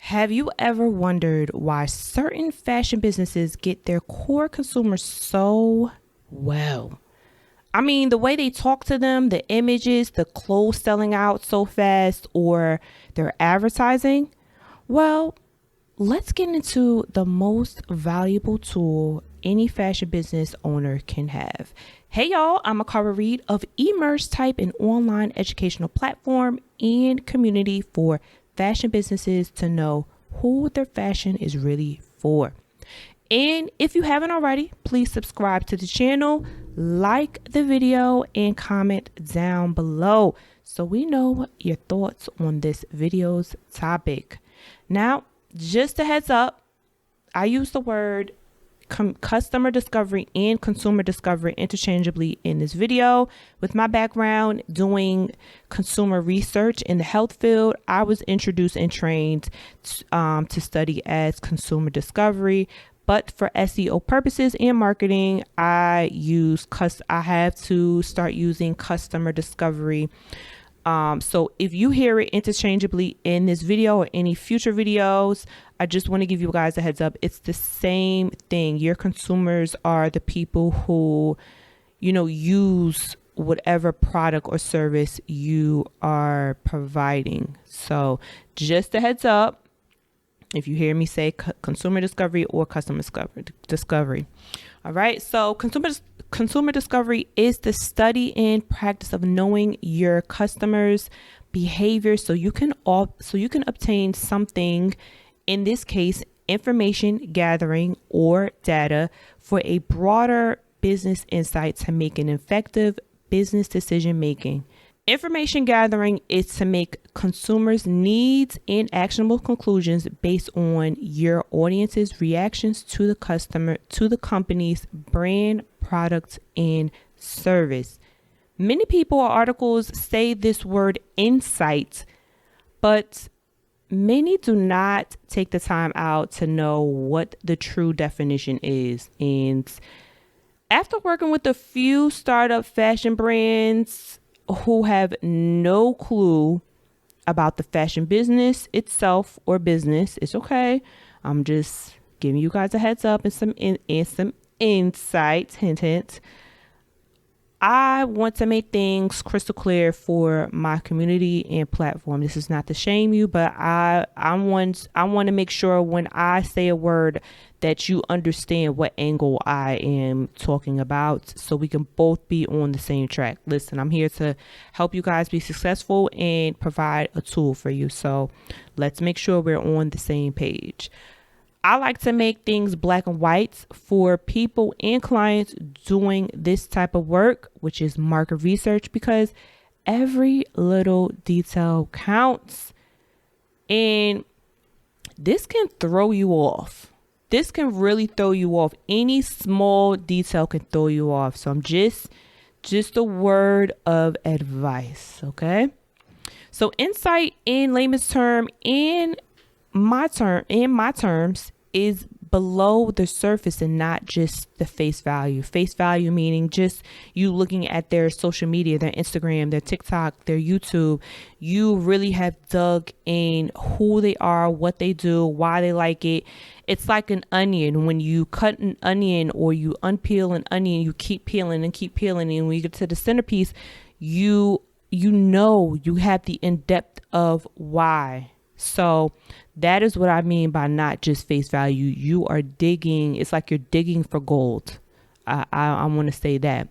Have you ever wondered why certain fashion businesses get their core consumers so well? I mean, the way they talk to them, the images, the clothes selling out so fast, or their advertising? Well, let's get into the most valuable tool any fashion business owner can have. Hey y'all, I'm Akara Reed of emergetype, an online educational platform and community for fashion businesses to know who their fashion is really for. And if you haven't already, please subscribe to the channel, like the video, and comment down below so we know your thoughts on this video's topic. Now, just a heads up, I use the word customer discovery and consumer discovery interchangeably in this video. With my background doing consumer research in the health field, I was introduced and trained to study as consumer discovery. But for SEO purposes and marketing, I have to start using customer discovery. So if you hear it interchangeably in this video or any future videos, I just want to give you guys a heads up. It's the same thing. Your consumers are the people who, use whatever product or service you are providing. So just a heads up, if you hear me say consumer discovery or customer discovery. All right. So consumer discovery is the study and practice of knowing your customers' behavior so you can obtain something, in this case, information gathering or data for a broader business insight to make an effective business decision making. Information gathering is to make consumers' needs and actionable conclusions based on your audience's reactions to the customer, to the company's brand, product, and service. Many people or articles say this word insight, but many do not take the time out to know what the true definition is. And after working with a few startup fashion brands who have no clue about the fashion business itself or business, it's okay. I'm just giving you guys a heads up and some insights, hint. I want to make things crystal clear for my community and platform. This is not to shame you, but I want to make sure when I say a word that you understand what angle I am talking about so we can both be on the same track. Listen, I'm here to help you guys be successful and provide a tool for you. So let's make sure we're on the same page. I like to make things black and white for people and clients doing this type of work, which is market research, because every little detail counts. And this can throw you off. This can really throw you off. Any small detail can throw you off. So I'm just a word of advice, okay? So insight in layman's term, in my terms, is below the surface and not just the face value. Face value meaning just you looking at their social media, their Instagram, their TikTok, their YouTube. You really have dug in who they are, what they do, why they like it. It's like an onion. When you cut an onion or you unpeel an onion, you keep peeling and keep peeling. And when you get to the centerpiece, you have the in-depth of why. So that is what I mean by not just face value. You are digging. It's like you're digging for gold. I want to say that.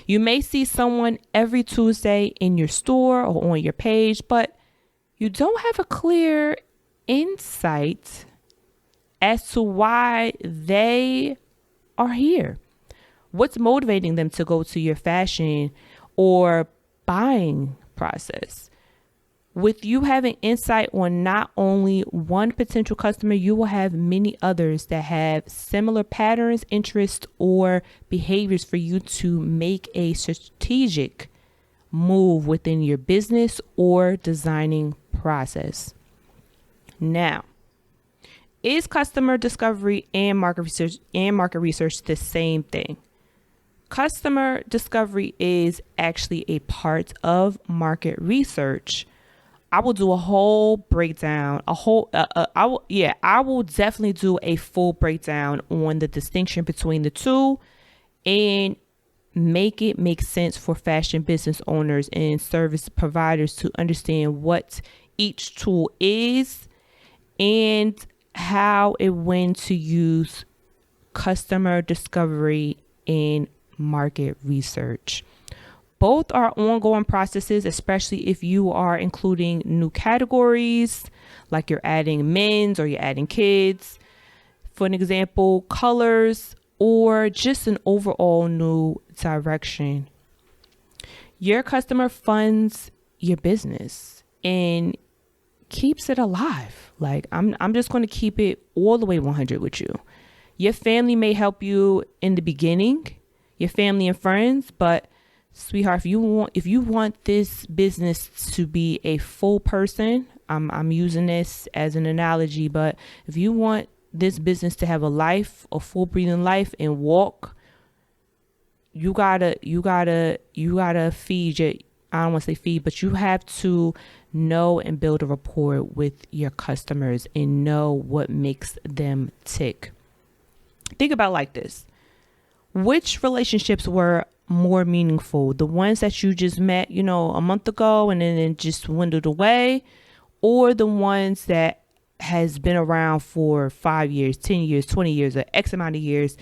You may see someone every Tuesday in your store or on your page, but you don't have a clear insight as to why they are here. What's motivating them to go to your fashion or buying process? With you having insight on not only one potential customer, you will have many others that have similar patterns, interests, or behaviors for you to make a strategic move within your business or designing process. Now, is customer discovery and market research the same thing? Customer discovery is actually a part of market research. I will do a whole breakdown, I will definitely do a full breakdown on the distinction between the two and make it make sense for fashion business owners and service providers to understand what each tool is and how and when to use customer discovery and market research. Both are ongoing processes, especially if you are including new categories, like you're adding men's or you're adding kids, for an example, colors, or just an overall new direction. Your customer funds your business and keeps it alive. Like I'm just going to keep it all the way 100 with you. Your family may help you in the beginning, your family and friends, but sweetheart, if you want this business to be a full person, I'm using this as an analogy, but if you want this business to have a life, a full breathing life and walk, you gotta feed your, I don't want to say feed, but you have to know and build a rapport with your customers and know what makes them tick. Think about it like this. Which relationships were more meaningful? The ones that you just met, a month ago and then it just dwindled away, or the ones that has been around for 5 years, 10 years, 20 years, or X amount of years?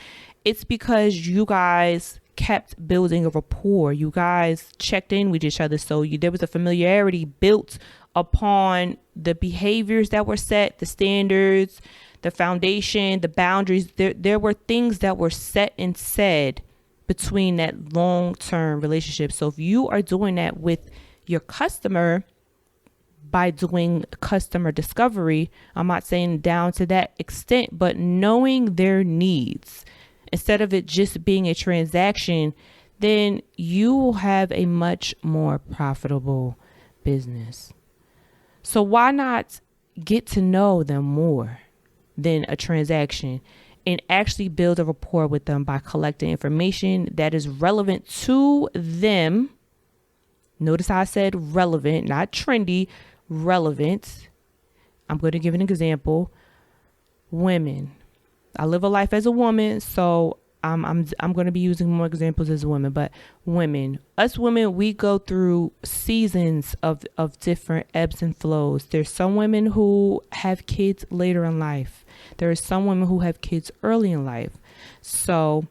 It's because you guys kept building a rapport. You guys checked in with each other. So there was a familiarity built upon the behaviors that were set, the standards, the foundation, the boundaries. There were things that were set and said between that long-term relationship. So if you are doing that with your customer by doing customer discovery, I'm not saying down to that extent, but knowing their needs instead of it just being a transaction, then you will have a much more profitable business. So why not get to know them more than a transaction and actually build a rapport with them by collecting information that is relevant to them? Notice how I said relevant, not trendy, relevant. I'm going to give an example. Women. I live a life as a woman, so I'm going to be using more examples as women, but women, us women, we go through seasons of different ebbs and flows. There's some women who have kids later in life. There are some women who have kids early in life. So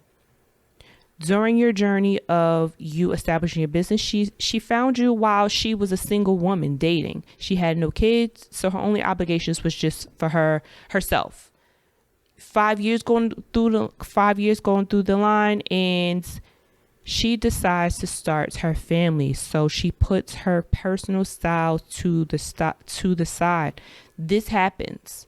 during your journey of you establishing your business, she found you while she was a single woman dating. She had no kids, so her only obligations was just for herself. 5 years going through the line, and she decides to start her family. So she puts her personal style to the side. This happens.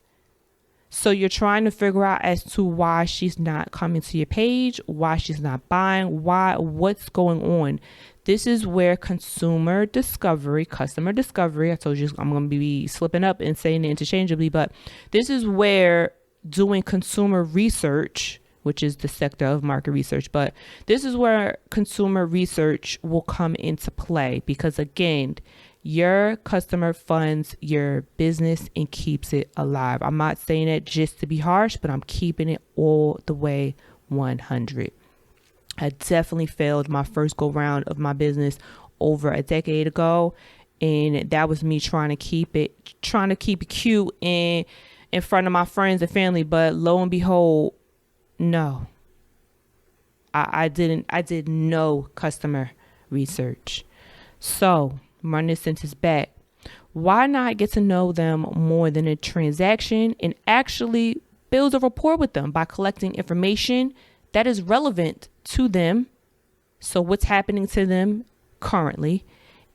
So you're trying to figure out as to why she's not coming to your page, why she's not buying, what's going on. This is where customer discovery, I told you I'm going to be slipping up and saying it interchangeably, but this is where doing consumer research, which is the sector of market research, but this is where consumer research will come into play, because again, your customer funds your business and keeps it alive. I'm not saying that just to be harsh, but I'm keeping it all the way 100. I definitely failed my first go round of my business over a decade ago, and that was me trying to keep it cute and in front of my friends and family, but lo and behold, no. I did no customer research. So run this sentence back. Why not get to know them more than a transaction and actually build a rapport with them by collecting information that is relevant to them? So what's happening to them currently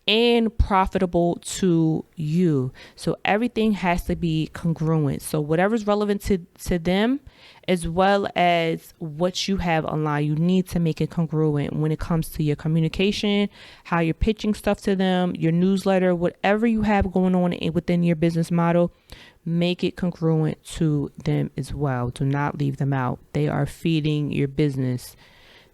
and profitable to you. So everything has to be congruent. So whatever's relevant to them, as well as what you have online, you need to make it congruent when it comes to your communication, how you're pitching stuff to them, your newsletter, whatever you have going on within your business model, make it congruent to them as well. Do not leave them out. They are feeding your business.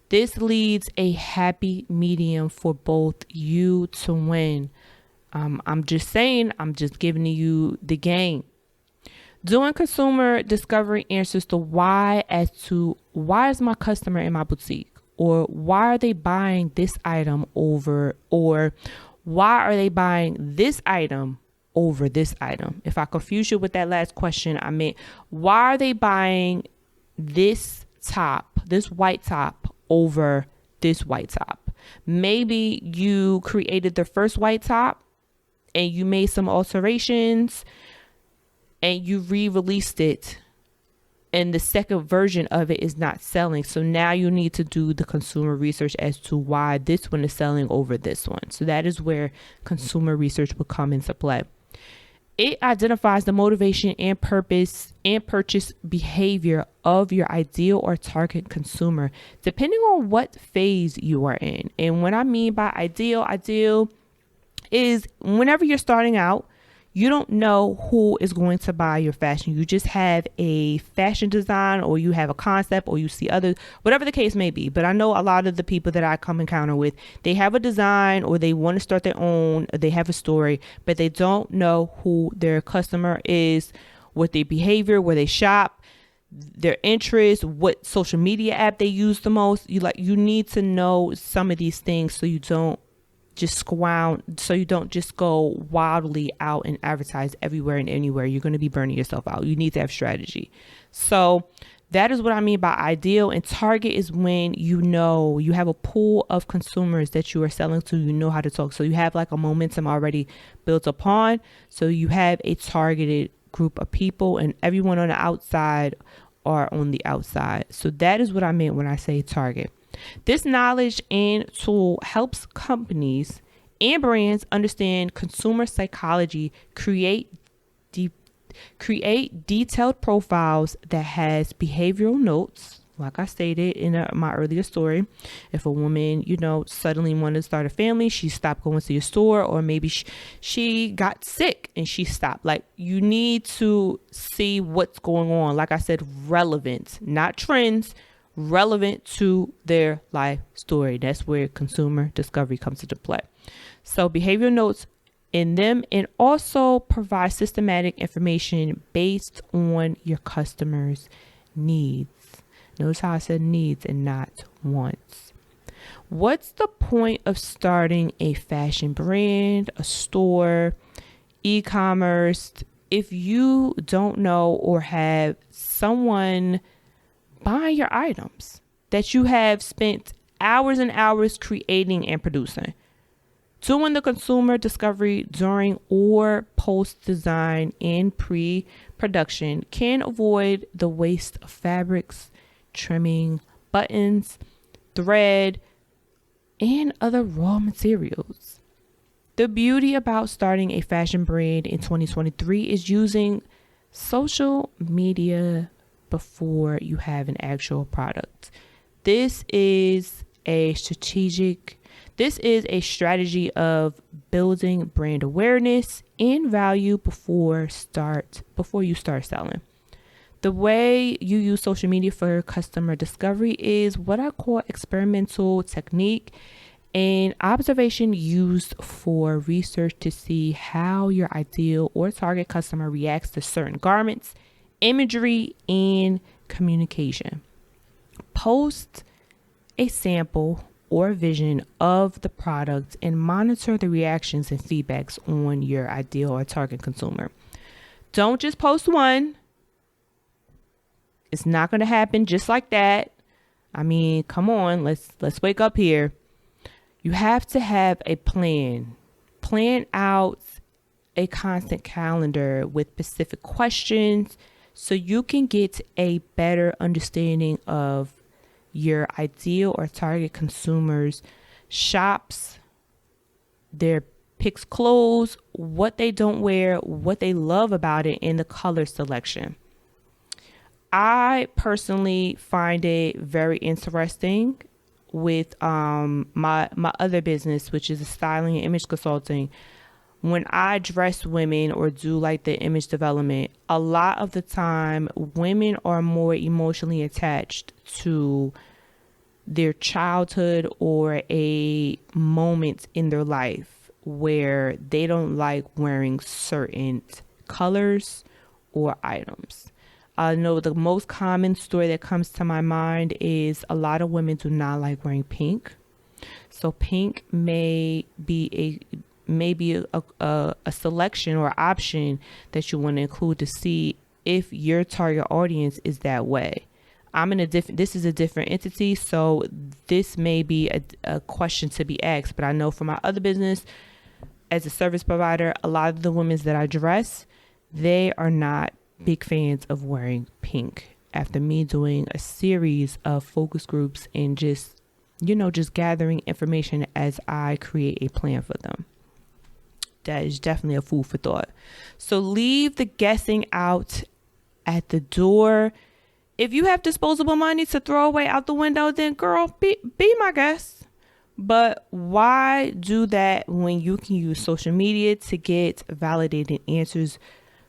This leads a happy medium for both you to win. I'm just saying, I'm just giving you the game. Doing consumer discovery answers the why, as to why is my customer in my boutique, or why are they buying this item over, or why are they buying this item over this item? If I confuse you with that last question, I meant, why are they buying this top, this white top over this white top? Maybe you created the first white top and you made some alterations and you re-released it, and the second version of it is not selling. So now you need to do the consumer research as to why this one is selling over this one. So that is where consumer research will come into play. It identifies the motivation and purpose and purchase behavior of your ideal or target consumer, depending on what phase you are in. And what I mean by ideal is whenever you're starting out, you don't know who is going to buy your fashion. You just have a fashion design, or you have a concept, or you see others, whatever the case may be. But I know a lot of the people that I come encounter with, they have a design, or they want to start their own, or they have a story, but they don't know who their customer is, what their behavior, where they shop, their interests, what social media app they use the most. You need to know some of these things so you don't just go wildly out and advertise everywhere and anywhere. You're going to be burning yourself out. You need to have strategy. So that is what I mean by ideal. And target is when you have a pool of consumers that you are selling to, you know how to talk. So you have like a momentum already built upon. So you have a targeted group of people, and everyone on the outside are on the outside. So that is what I meant when I say target. This knowledge and tool helps companies and brands understand consumer psychology, create detailed profiles that has behavioral notes. Like I stated in my earlier story, if a woman, suddenly wanted to start a family, she stopped going to your store, or maybe she got sick and she stopped. Like, you need to see what's going on. Like I said, relevant, not trends, relevant to their life story. That's where consumer discovery comes into play. So behavioral notes in them, and also provide systematic information based on your customers' needs. Notice how I said needs and not wants. What's the point of starting a fashion brand, a store, e-commerce, if you don't know or have someone buying your items that you have spent hours and hours creating and producing? Doing the consumer discovery during or post design and pre-production can avoid the waste of fabrics, trimming, buttons, thread, and other raw materials. The beauty about starting a fashion brand in 2023 is using social media before you have an actual product. This is a strategy of building brand awareness and value before you start selling. The way you use social media for customer discovery is what I call experimental technique and observation used for research to see how your ideal or target customer reacts to certain garments, imagery, and communication. Post a sample or vision of the product and monitor the reactions and feedbacks on your ideal or target consumer. Don't just post one. It's not going to happen just like that. I mean, come on, let's wake up here. You have to have a plan. Plan out a constant calendar with specific questions so you can get a better understanding of your ideal or target consumers' shops, their picks clothes, what they don't wear, what they love about it, and the color selection. I personally find it very interesting with my other business, which is styling and image consulting. When I dress women or do like the image development, a lot of the time women are more emotionally attached to their childhood or a moment in their life where they don't like wearing certain colors or items. I know the most common story that comes to my mind is a lot of women do not like wearing pink. So pink may be a selection or option that you want to include to see if your target audience is that way. This is a different entity, so this may be a question to be asked. But I know for my other business, as a service provider, a lot of the women that I dress, they are not big fans of wearing pink. After me doing a series of focus groups and just gathering information as I create a plan for them. That is definitely a food for thought. So leave the guessing out at the door. If you have disposable money to throw away out the window, then girl, be my guest. But why do that when you can use social media to get validated answers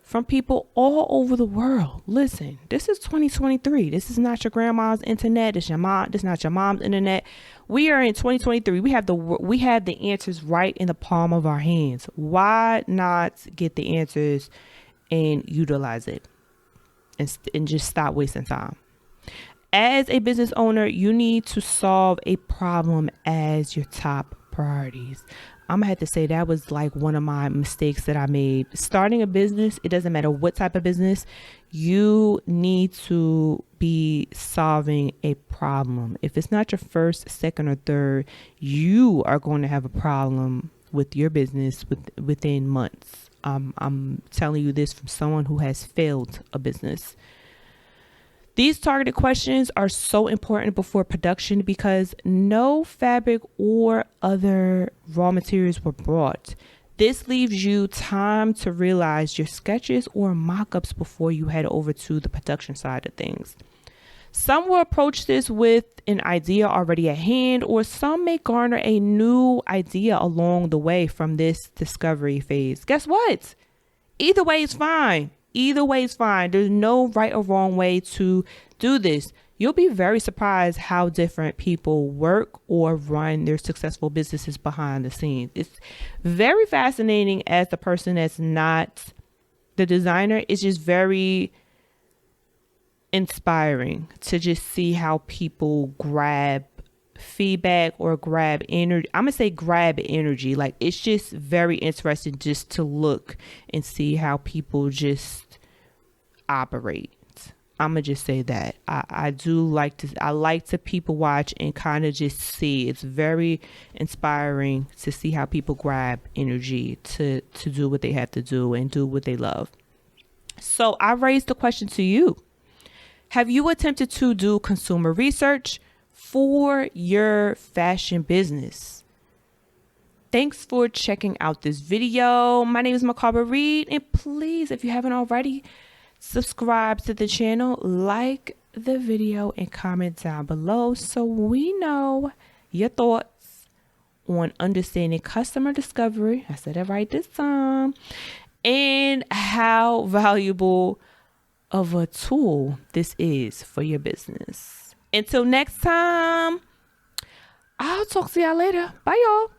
from people all over the world? Listen, this is 2023. This is not your grandma's internet. This is not your mom's internet. We are in 2023. We have the answers right in the palm of our hands. Why not get the answers and utilize it and just stop wasting time? As a business owner, you need to solve a problem as your top priorities. I'm gonna have to say that was like one of my mistakes that I made. Starting a business, it doesn't matter what type of business, you need to be solving a problem. If it's not your first, second, or third, you are going to have a problem with your business within months. I'm telling you this from someone who has failed a business. These targeted questions are so important before production because no fabric or other raw materials were brought. This leaves you time to realize your sketches or mock-ups before you head over to the production side of things. Some will approach this with an idea already at hand, or some may garner a new idea along the way from this discovery phase. Guess what? Either way is fine. Either way is fine. There's no right or wrong way to do this. You'll be very surprised how different people work or run their successful businesses behind the scenes. It's very fascinating as the person that's not the designer. It's just very inspiring to just see how people grab feedback or grab energy. I'm gonna say grab energy. Like, it's just very interesting just to look and see how people just operate. I'm gonna just say that I like to people watch and kind of just see. It's very inspiring to see how people grab energy to do what they have to do and do what they love. So I raised the question to you. Have you attempted to do consumer research for your fashion business? Thanks for checking out this video. My name is Macabre Reed, and please, if you haven't already, subscribe to the channel, like the video, and comment down below so we know your thoughts on understanding customer discovery. I said it right this time. And how valuable of a tool this is for your business. Until next time, I'll talk to y'all later. Bye, y'all.